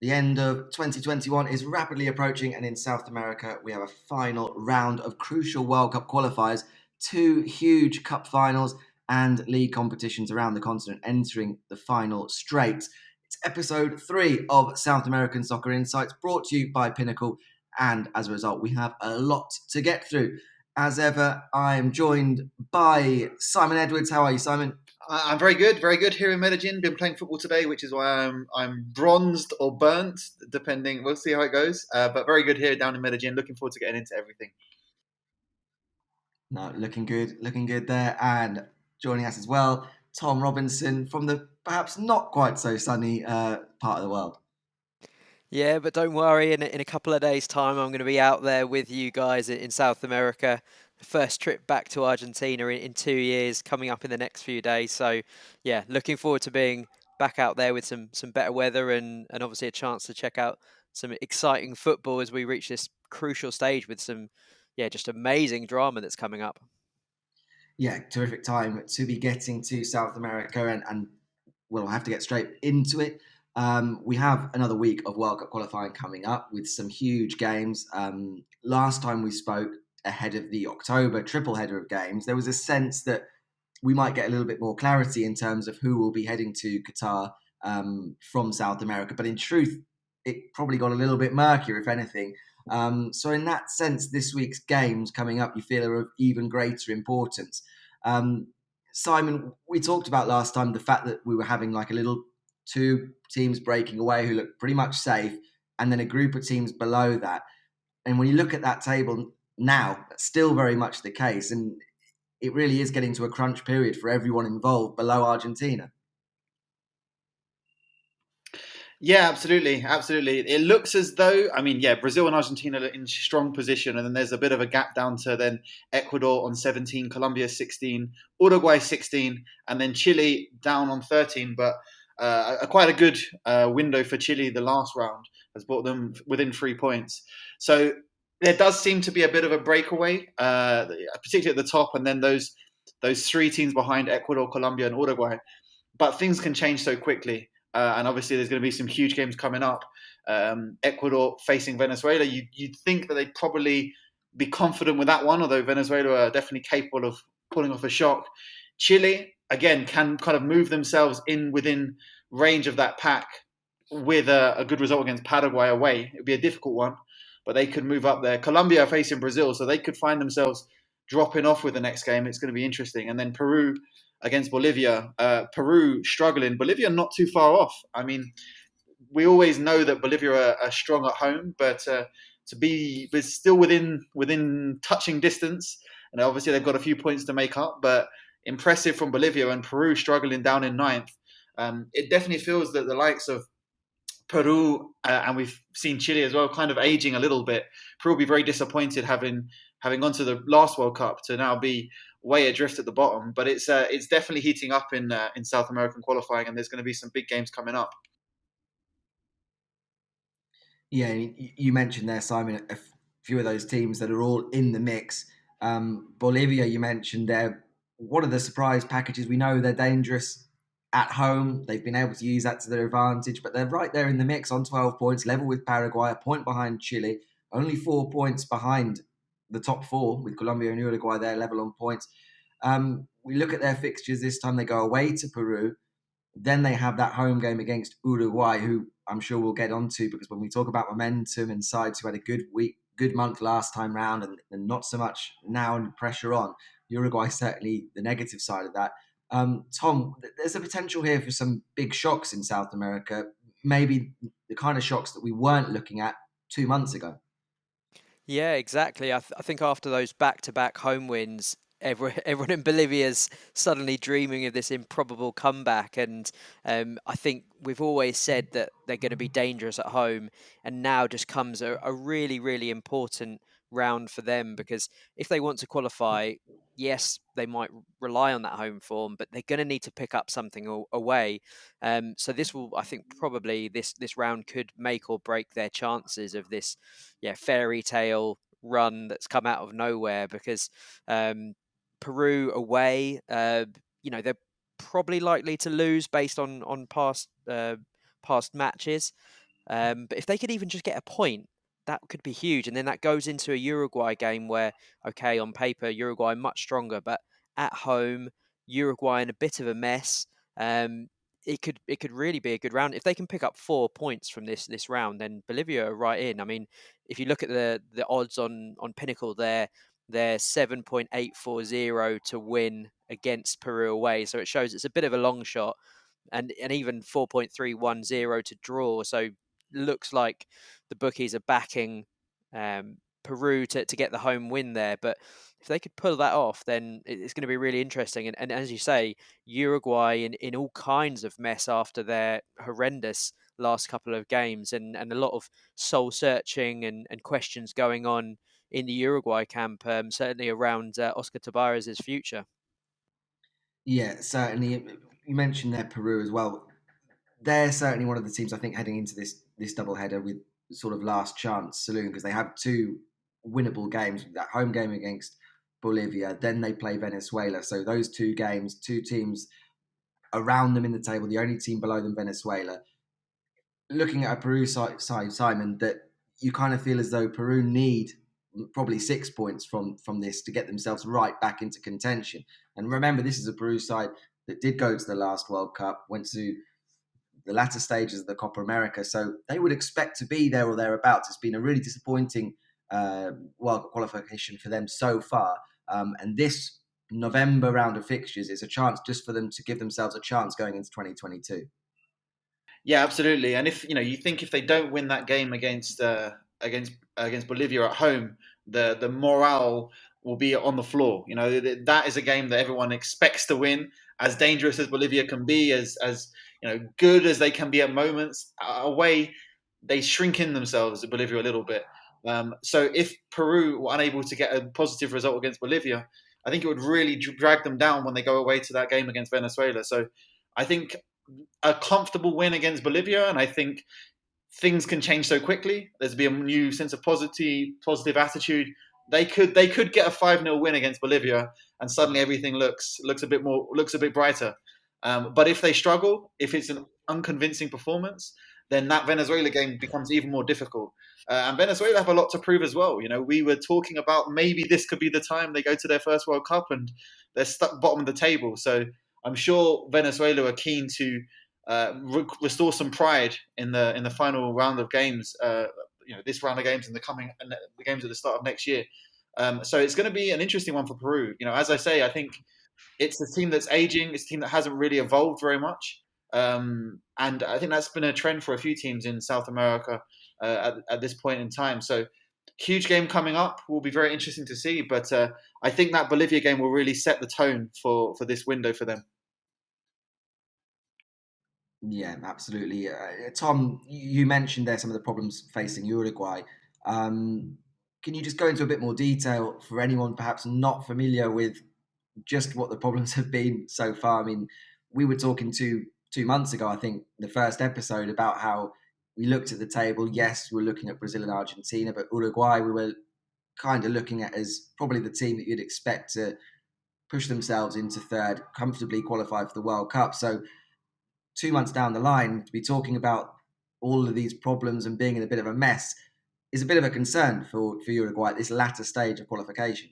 The end of 2021 is rapidly approaching, and in South America, we have a final round of crucial World Cup qualifiers, two huge cup finals, and league competitions around the continent entering the final straight. It's episode 3 of South American Soccer Insights, brought to you by Pinnacle, and as a result, we have a lot to get through. As ever, I'm joined by Simon Edwards. How are you, Simon? I'm very good here in Medellin. Been playing football today, which is why I'm bronzed or burnt, depending. We'll see how it goes. But very good here down in Medellin. Looking forward to getting into everything. No, looking good there. And joining us as well, Tom Robinson from the perhaps not quite so sunny part of the world. Yeah, but don't worry, in a couple of days' time, I'm going to be out there with you guys in South America. First trip back to Argentina in 2 years, coming up in the next few days. So, yeah, looking forward to being back out there with some better weather and obviously a chance to check out some exciting football as we reach this crucial stage with some, just amazing drama that's coming up. Yeah, terrific time to be getting to South America, and we'll have to get straight into it. We have another week of World Cup qualifying coming up with some huge games. Last time we spoke ahead of the October triple header of games, there was a sense that we might get a little bit more clarity in terms of who will be heading to Qatar from South America. But in truth, it probably got a little bit murkier, if anything. So in that sense, this week's games coming up, you feel are of even greater importance. Simon, we talked about last time the fact that we were having like a little two teams breaking away who looked pretty much safe, and then a group of teams below that. And when you look at that table now, that's still very much the case. And it really is getting to a crunch period for everyone involved below Argentina. Yeah, absolutely. It looks as though, Brazil and Argentina are in strong position, and then there's a bit of a gap down to then Ecuador on 17, Colombia 16, Uruguay 16, and then Chile down on 13. But quite a good window for Chile. The last round has brought them within 3 points. So there does seem to be a bit of a breakaway, particularly at the top, and then those three teams behind Ecuador, Colombia, and Uruguay. But things can change so quickly. And obviously, there's going to be some huge games coming up. Ecuador facing Venezuela. You'd think that they'd probably be confident with that one, although Venezuela are definitely capable of pulling off a shock. Chile, again, can kind of move themselves in within range of that pack with a good result against Paraguay away. It would be a difficult one, but they could move up there. Colombia are facing Brazil, so they could find themselves dropping off with the next game. It's going to be interesting. And then Peru against Bolivia. Peru struggling. Bolivia not too far off. I mean, we always know that Bolivia are strong at home, but to be still within touching distance, and obviously they've got a few points to make up, but impressive from Bolivia, and Peru struggling down in ninth. It definitely feels that the likes of Peru, and we've seen Chile as well, kind of aging a little bit. Peru will be very disappointed having gone to the last World Cup to now be way adrift at the bottom. But it's definitely heating up in South American qualifying, and there's going to be some big games coming up. Yeah, you mentioned there, Simon, a few of those teams that are all in the mix. Bolivia, you mentioned, they're one of the surprise packages. We know they're dangerous at home. They've been able to use that to their advantage, but they're right there in the mix on 12 points, level with Paraguay, a point behind Chile, only 4 points behind the top four with Colombia and Uruguay. They're level on points. We look at their fixtures this time. They go away to Peru. Then they have that home game against Uruguay, who I'm sure we'll get onto, because when we talk about momentum and sides who had a good month last time round and not so much now and pressure on, Uruguay certainly the negative side of that. Tom, there's a potential here for some big shocks in South America, maybe the kind of shocks that we weren't looking at 2 months ago. Yeah, exactly. I think after those back-to-back home wins, everyone in Bolivia's suddenly dreaming of this improbable comeback. And I think we've always said that they're going to be dangerous at home. And now just comes a really, really important round for them, because if they want to qualify, yes, they might rely on that home form, but they're going to need to pick up something away. So this will, I think, probably this round could make or break their chances of this, fairy tale run that's come out of nowhere. Because Peru away, they're probably likely to lose based on past matches. But if they could even just get a point, that could be huge. And then that goes into a Uruguay game where, okay, on paper, Uruguay much stronger, but at home, Uruguay in a bit of a mess. It could really be a good round. If they can pick up 4 points from this round, then Bolivia are right in. I mean, if you look at the odds on Pinnacle, they're 7.840 to win against Peru away. So it shows it's a bit of a long shot, and even 4.310 to draw. So looks like the bookies are backing Peru to get the home win there. But if they could pull that off, then it's going to be really interesting. And as you say, Uruguay in all kinds of mess after their horrendous last couple of games, and a lot of soul searching and questions going on in the Uruguay camp, certainly around Oscar Tabarez's future. Yeah, certainly. You mentioned there Peru as well. They're certainly one of the teams I think heading into this double header with sort of last chance saloon, because they have two winnable games. That home game against Bolivia, then they play Venezuela. So those two games, two teams around them in the table, the only team below them, Venezuela. Looking at a Peru side, Simon, that you kind of feel as though Peru need probably 6 points from this to get themselves right back into contention. And remember, this is a Peru side that did go to the last World Cup, went to the latter stages of the Copa America, so they would expect to be there or thereabouts. It's been a really disappointing World Cup qualification for them so far, and this November round of fixtures is a chance just for them to give themselves a chance going into 2022. Yeah, absolutely. And if you think if they don't win that game against Bolivia at home, the morale will be on the floor. That is a game that everyone expects to win. As dangerous as Bolivia can be, as good as they can be at moments, away they shrink in themselves, Bolivia, a little bit. So if Peru were unable to get a positive result against Bolivia, I think it would really drag them down when they go away to that game against Venezuela. So I think a comfortable win against Bolivia, and I think things can change so quickly. There's be a new sense of positive attitude. They could get a 5-0 win against Bolivia, and suddenly everything looks a bit brighter. But if they struggle, if it's an unconvincing performance, then that Venezuela game becomes even more difficult. And Venezuela have a lot to prove as well. We were talking about maybe this could be the time they go to their first World Cup, and they're stuck bottom of the table. So I'm sure Venezuela are keen to restore some pride in the final round of games. This round of games and the games at the start of next year. So it's going to be an interesting one for Peru. As I say, I think it's a team that's aging. It's a team that hasn't really evolved very much. And I think that's been a trend for a few teams in South America at this point in time. So huge game coming up will be very interesting to see. But I think that Bolivia game will really set the tone for this window for them. Yeah, absolutely. Tom, you mentioned there some of the problems facing Uruguay. Can you just go into a bit more detail for anyone perhaps not familiar with just what the problems have been so far? I mean, we were talking 2 months ago, I think, the first episode about how we looked at the table. Yes, we're looking at Brazil and Argentina, but Uruguay we were kind of looking at as probably the team that you'd expect to push themselves into third, comfortably qualify for the World Cup. So 2 months down the line, to be talking about all of these problems and being in a bit of a mess is a bit of a concern for Uruguay at this latter stage of qualification.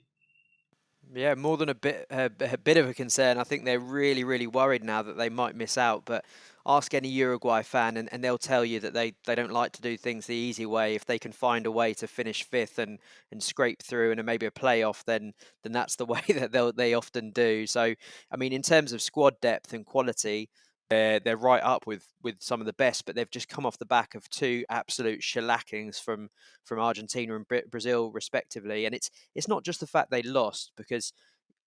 Yeah, more than a bit of a concern. I think they're really, really worried now that they might miss out. But ask any Uruguay fan, and they'll tell you that they don't like to do things the easy way. If they can find a way to finish fifth and scrape through and maybe a playoff, then that's the way that they often do. So, I mean, in terms of squad depth and quality, they're right up with some of the best, but they've just come off the back of two absolute shellackings from Argentina and Brazil, respectively. And it's not just the fact they lost, because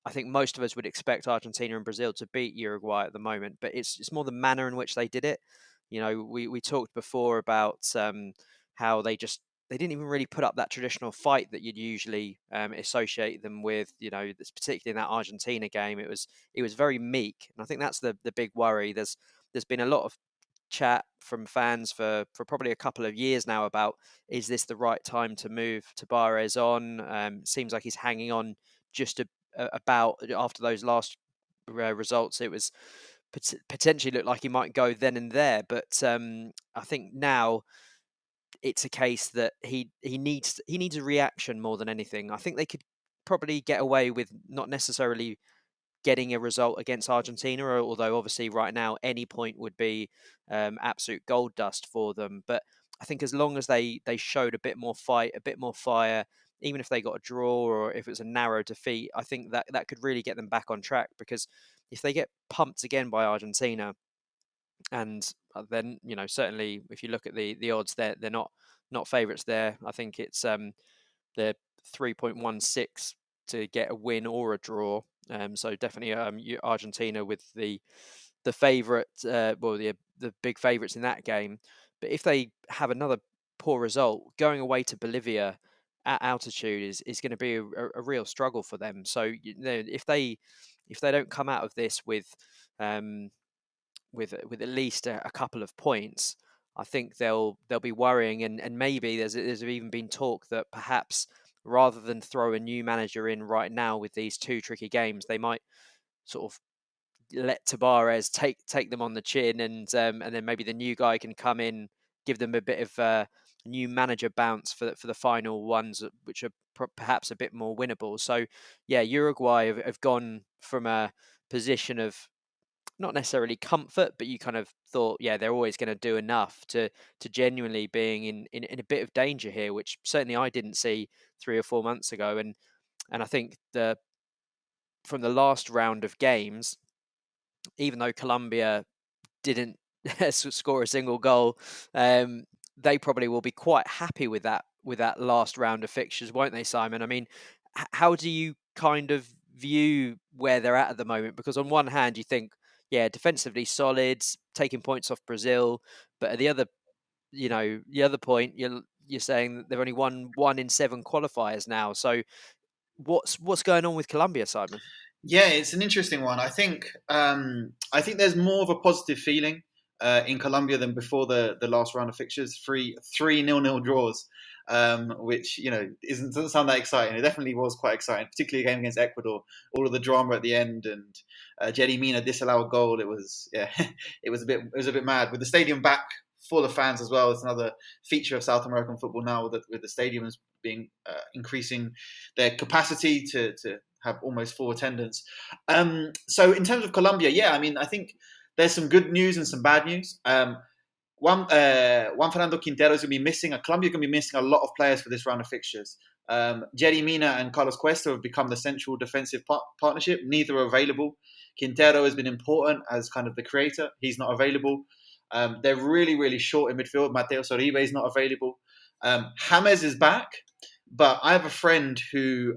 I think most of us would expect Argentina and Brazil to beat Uruguay at the moment, but it's more the manner in which they did it. We talked before about how they didn't even really put up that traditional fight that you'd usually associate them with. Particularly in that Argentina game, it was very meek, and I think that's the big worry. There's been a lot of chat from fans for probably a couple of years now about, is this the right time to move Tabarez on? Seems like he's hanging on just about after those last results. It was potentially looked like he might go then and there, but I think now it's a case that he needs a reaction more than anything. I think they could probably get away with not necessarily getting a result against Argentina, although obviously right now any point would be absolute gold dust for them. But I think as long as they showed a bit more fight, a bit more fire, even if they got a draw or if it was a narrow defeat, I think that could really get them back on track. Because if they get pumped again by Argentina, and then certainly if you look at the odds, they're not favourites there. I think it's they're 3.16 to get a win or a draw. So definitely Argentina with the favourite, the big favourites in that game. But if they have another poor result, going away to Bolivia at altitude is going to be a real struggle for them. So if they don't come out of this with at least a couple of points, I think they'll be worrying, and maybe there's even been talk that perhaps rather than throw a new manager in right now with these two tricky games, they might sort of let Tabarez take them on the chin, and then maybe the new guy can come in, give them a bit of a new manager bounce for the final ones, which are perhaps a bit more winnable. So yeah, Uruguay have gone from a position of not necessarily comfort, but you kind of thought, yeah, they're always going to do enough to genuinely being in a bit of danger here, which certainly I didn't see 3 or 4 months ago. And I think from the last round of games, even though Colombia didn't score a single goal, they probably will be quite happy with that last round of fixtures, won't they, Simon? I mean, how do you kind of view where they're at the moment? Because on one hand, you think, yeah, defensively solid, taking points off Brazil, but at the other point, you're saying that they've only won 1 in 7 qualifiers now. So what's going on with Colombia, Simon? Yeah, it's an interesting one. I think there's more of a positive feeling in Colombia than before the last round of fixtures. Three 0-0 draws, which doesn't sound that exciting. It definitely was quite exciting, particularly a game against Ecuador. All of the drama at the end, and Jerry Mina disallowed a goal. It was it was a bit mad with the stadium back full of fans as well. It's another feature of South American football now with the stadiums being increasing their capacity to have almost full attendance. So in terms of Colombia, yeah, I mean, I think there's some good news and some bad news. Juan Fernando Quintero is going to be missing. Colombia is going to be missing a lot of players for this round of fixtures. Jerry Mina and Carlos Cuesta have become the central defensive partnership. Neither are available. Quintero has been important as kind of the creator. He's not available. They're really, really short in midfield. Mateo Soribe is not available. James is back, but I have a friend who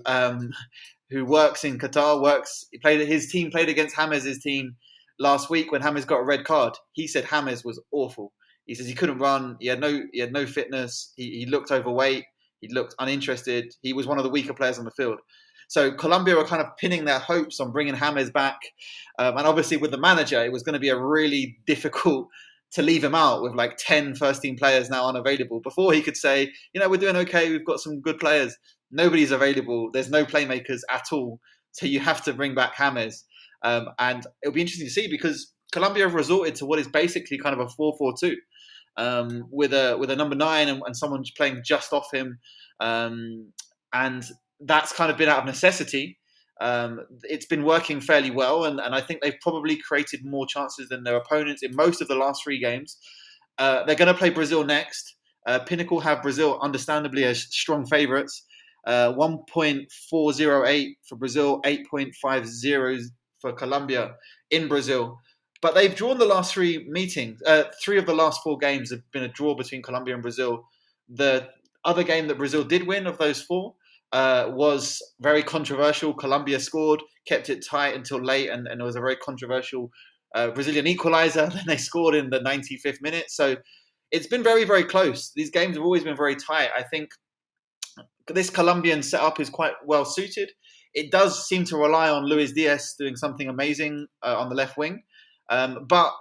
works in Qatar. His team played against James' team last week when James got a red card. He said James was awful. He says he couldn't run. He had no fitness. He looked overweight. He looked uninterested. He was one of the weaker players on the field. So Colombia are kind of pinning their hopes on bringing James back. And obviously with the manager, it was going to be a really difficult to leave him out with like 10 first-team players now unavailable. Before he could say, we're doing okay. We've got some good players. Nobody's available. There's no playmakers at all. So you have to bring back James. And it'll be interesting to see because Colombia have resorted to what is basically kind of a 4-4-2 with a number 9 and someone playing just off him. And that's kind of been out of necessity. It's been working fairly well. And I think they've probably created more chances than their opponents in most of the last 3 games. They're going to play Brazil next. Pinnacle have Brazil understandably as strong favourites. 1.408 for Brazil, 8.50 for Colombia in Brazil. But they've drawn the last 3 meetings. 3 of the last 4 games have been a draw between Colombia and Brazil. The other game that Brazil did win of those 4 was very controversial. Colombia scored, kept it tight until late, and it was a very controversial Brazilian equaliser. Then they scored in the 95th minute. So it's been very, very close. These games have always been very tight. I think this Colombian setup is quite well suited. It does seem to rely on Luis Diaz doing something amazing on the left wing. But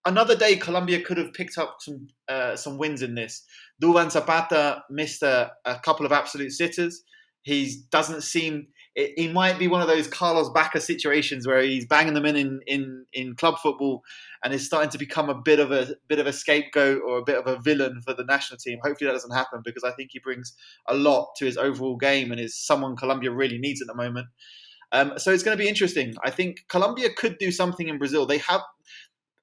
another day, Colombia could have picked up some wins in this. Duvan Zapata missed a couple of absolute sitters. He doesn't seem... he might be one of those Carlos Bacca situations where he's banging them in club football and is starting to become a bit of a scapegoat or a bit of a villain for the national team. Hopefully that doesn't happen, because I think he brings a lot to his overall game and is someone Colombia really needs at the moment. So it's going to be interesting. I think Colombia could do something in Brazil.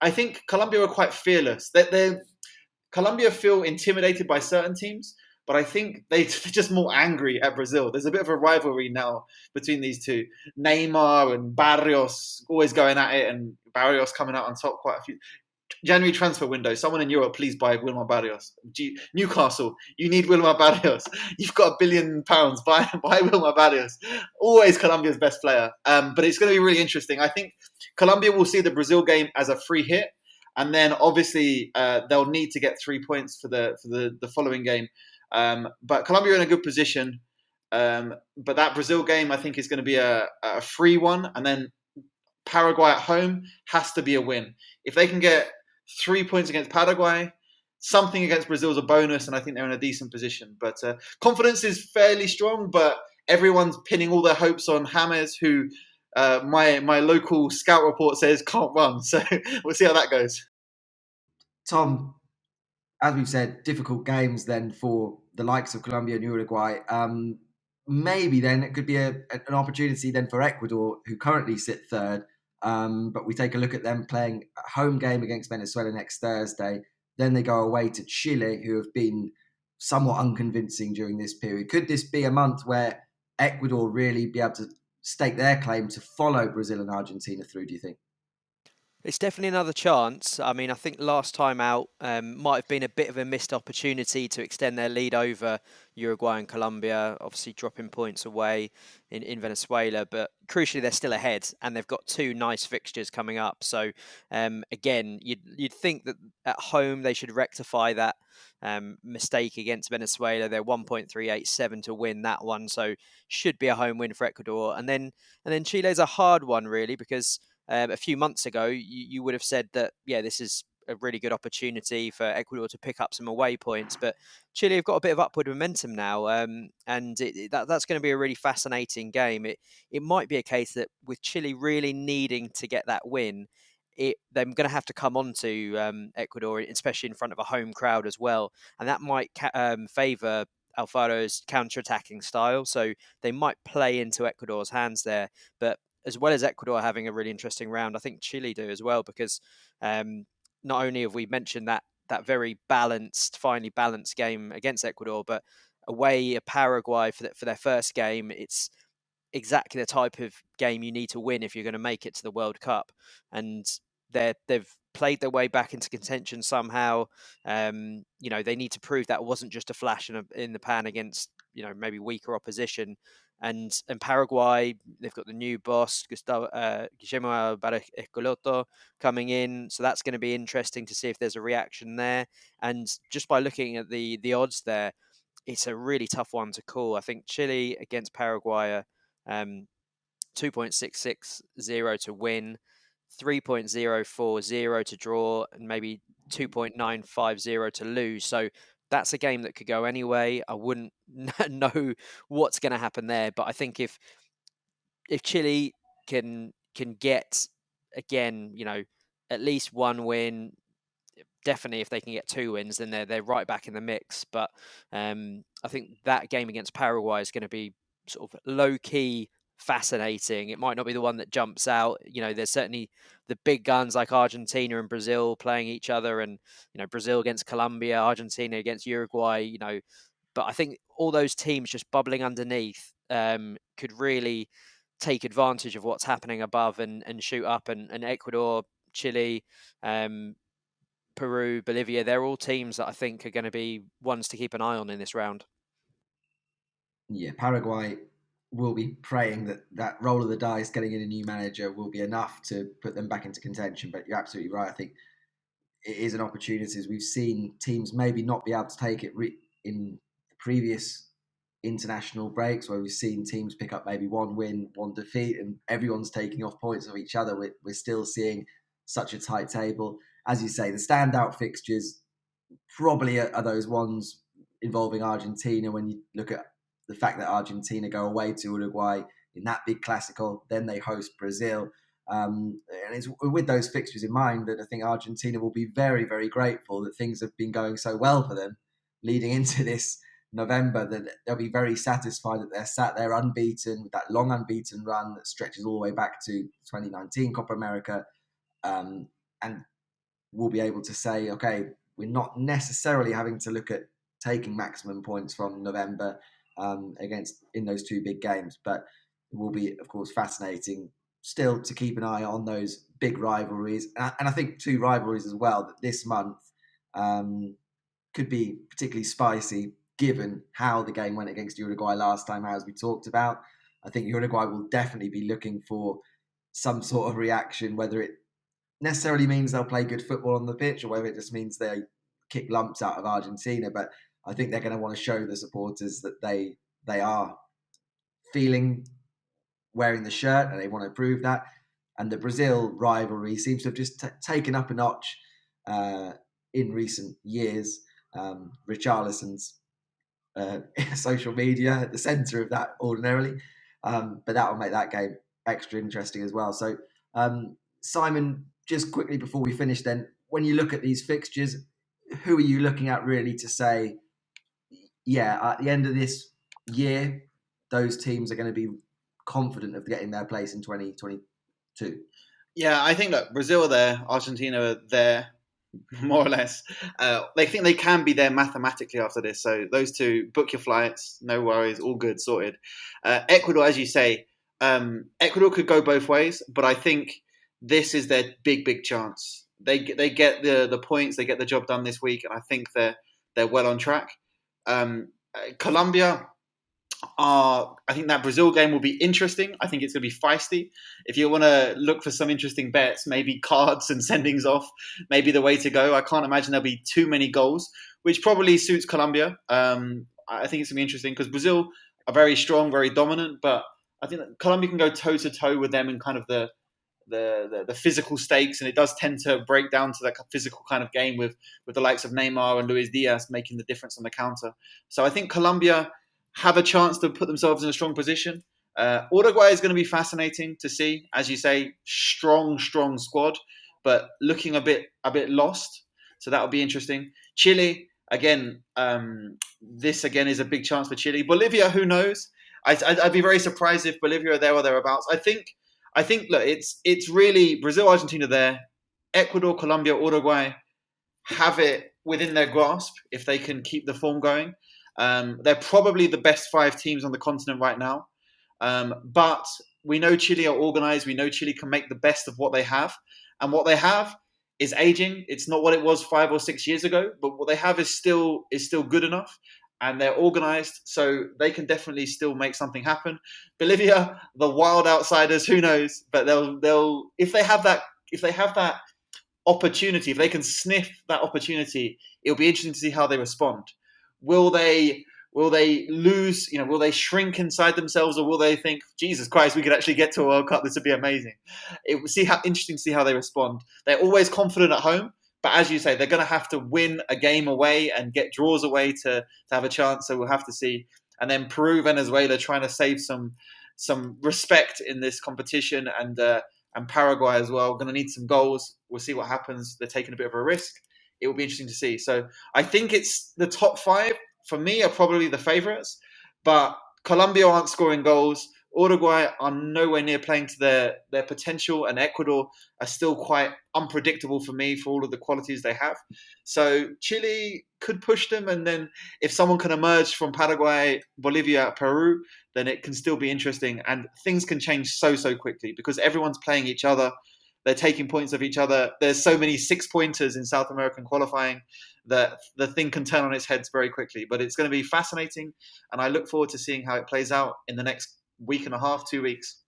I think Colombia are quite fearless. Colombia feel intimidated by certain teams, but I think they're just more angry at Brazil. There's a bit of a rivalry now between these two. Neymar and Barrios always going at it, and Barrios coming out on top quite a few. January transfer window. Someone in Europe, please buy Wilmar Barrios. Newcastle, you need Wilmar Barrios. You've got £1 billion. Buy Wilmar Barrios. Always Colombia's best player. But it's going to be really interesting. I think Colombia will see the Brazil game as a free hit, and then obviously they'll need to get 3 points for the following game. But Colombia are in a good position. But that Brazil game, I think, is going to be a free one, and then Paraguay at home has to be a win. If they can get 3 points against Paraguay, something against Brazil is a bonus, and I think they're in a decent position. But confidence is fairly strong, but everyone's pinning all their hopes on James, who my local scout report says can't run. So we'll see how that goes. Tom, as we've said, difficult games then for the likes of Colombia and Uruguay. Maybe then it could be an opportunity then for Ecuador, who currently sit third. But we take a look at them playing a home game against Venezuela next Thursday. Then they go away to Chile, who have been somewhat unconvincing during this period. Could this be a month where Ecuador really be able to stake their claim to follow Brazil and Argentina through, do you think? It's definitely another chance. I mean, I think last time out might have been a bit of a missed opportunity to extend their lead over Uruguay and Colombia, obviously dropping points away in Venezuela. But crucially, they're still ahead, and they've got two nice fixtures coming up. So again, you'd think that at home they should rectify that mistake against Venezuela. They're 1.387 to win that one, so should be a home win for Ecuador. And then Chile's a hard one, really, because a few months ago, you would have said that, yeah, this is a really good opportunity for Ecuador to pick up some away points. But Chile have got a bit of upward momentum now, and that's going to be a really fascinating game. It might be a case that with Chile really needing to get that win, they're going to have to come on to Ecuador, especially in front of a home crowd as well. And that might favour Alfaro's counter-attacking style. So they might play into Ecuador's hands there. But as well as Ecuador having a really interesting round, I think Chile do as well, because not only have we mentioned that very balanced, finely balanced game against Ecuador, but away at Paraguay for their first game, it's exactly the type of game you need to win if you're going to make it to the World Cup. And they've played their way back into contention somehow. They need to prove that wasn't just a flash in the pan against maybe weaker opposition. And Paraguay, they've got the new boss, Guillermo Barros coming in. So that's going to be interesting to see if there's a reaction there. And just by looking at the odds there, it's a really tough one to call. I think Chile against Paraguay are 2.660 to win, 3.040 to draw, and maybe 2.950 to lose. So that's a game that could go anyway. I wouldn't know what's going to happen there, but I think if Chile can get again, at least one win, definitely if they can get 2 wins, then they're right back in the mix. But I think that game against Paraguay is going to be sort of low key fascinating. It might not be the one that jumps out. There's certainly the big guns like Argentina and Brazil playing each other, and Brazil against Colombia, Argentina against Uruguay. But I think all those teams just bubbling underneath could really take advantage of what's happening above and shoot up. And Ecuador, Chile, Peru, Bolivia, they're all teams that I think are going to be ones to keep an eye on in this round. Yeah, Paraguay will be praying that roll of the dice, getting in a new manager, will be enough to put them back into contention. But you're absolutely right. I think it is an opportunity, as we've seen teams maybe not be able to take it in the previous international breaks, where we've seen teams pick up maybe one win, one defeat, and everyone's taking off points of each other. We're still seeing such a tight table. As you say, the standout fixtures probably are those ones involving Argentina. When you look at the fact that Argentina go away to Uruguay, in that big Clásico. Then they host Brazil. And it's with those fixtures in mind that I think Argentina will be very, very grateful that things have been going so well for them leading into this November, that they'll be very satisfied that they're sat there unbeaten with that long unbeaten run that stretches all the way back to 2019 Copa America, and we'll be able to say, okay, we're not necessarily having to look at taking maximum points from November against in those two big games, but it will be, of course, fascinating still to keep an eye on those big rivalries, and I think two rivalries as well that this month could be particularly spicy given how the game went against Uruguay last time, as we talked about. I think Uruguay will definitely be looking for some sort of reaction, whether it necessarily means they'll play good football on the pitch or whether it just means they kick lumps out of Argentina. But I think they're going to want to show the supporters that they are feeling wearing the shirt and they want to prove that. And the Brazil rivalry seems to have just taken up a notch in recent years. Richarlison's social media at the centre of that ordinarily, but that will make that game extra interesting as well. So Simon, just quickly before we finish then, when you look at these fixtures, who are you looking at really to say, yeah, at the end of this year, those teams are going to be confident of getting their place in 2022? Yeah, I think that Brazil are there, Argentina are there, more or less. They think they can be there mathematically after this. So those two, book your flights, no worries, all good, sorted. Ecuador, as you say, Ecuador could go both ways, but I think this is their big chance. They get the points, they get the job done this week, and I think they're well on track. Colombia, I think that Brazil game will be interesting. I think it's going to be feisty. If you want to look for some interesting bets, maybe cards and sendings off, maybe the way to go. I can't imagine there'll be too many goals, which probably suits Colombia. I think it's going to be interesting because Brazil are very strong, very dominant, but I think that Colombia can go toe to toe with them in kind of the physical stakes, and it does tend to break down to that physical kind of game with the likes of Neymar and Luis Diaz making the difference on the counter. So I think Colombia have a chance to put themselves in a strong position. Uruguay is going to be fascinating to see, as you say, strong squad, but looking a bit lost. So that'll be interesting. Chile, again, this again is a big chance for Chile. Bolivia, who knows? I'd be very surprised if Bolivia are there or thereabouts. I think look, it's really Brazil, Argentina there, Ecuador, Colombia, Uruguay have it within their grasp if they can keep the form going. They're probably the best 5 teams on the continent right now. But we know Chile are organised. We know Chile can make the best of what they have. And what they have is aging. It's not what it was 5 or 6 years ago, but what they have is still good enough. And they're organised, so they can definitely still make something happen. Bolivia, the wild outsiders, who knows? But they'll if they have that opportunity, if they can sniff that opportunity, it'll be interesting to see how they respond. Will they lose? Will they shrink inside themselves, or will they think, Jesus Christ, we could actually get to a World Cup? This would be amazing. It will interesting to see how they respond. They're always confident at home, but as you say, they're going to have to win a game away and get draws away to have a chance. So we'll have to see. And then Peru, Venezuela, trying to save some respect in this competition, and Paraguay as well. Going to need some goals. We'll see what happens. They're taking a bit of a risk. It will be interesting to see. So I think it's the top 5 for me are probably the favourites, but Colombia aren't scoring goals. Uruguay are nowhere near playing to their potential, and Ecuador are still quite unpredictable for me for all of the qualities they have. So Chile could push them, and then if someone can emerge from Paraguay, Bolivia, Peru, then it can still be interesting, and things can change so quickly because everyone's playing each other. They're taking points of each other. There's so many 6-pointers in South American qualifying that the thing can turn on its head very quickly. But it's going to be fascinating, and I look forward to seeing how it plays out in the next week and a half, 2 weeks.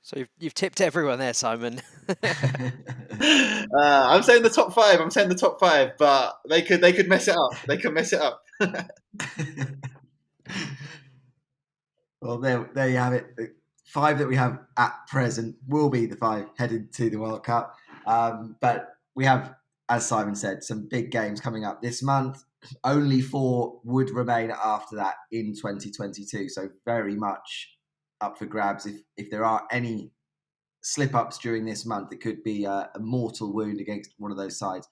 So you've tipped everyone there, Simon. I'm saying the top 5. But they could mess it up. They could mess it up. Well, there you have it. The 5 that we have at present will be the 5 headed to the World Cup. But we have, as Simon said, some big games coming up this month. only 4 would remain after that in 2022. So very much up for grabs. If there are any slip-ups during this month, it could be a mortal wound against one of those sides.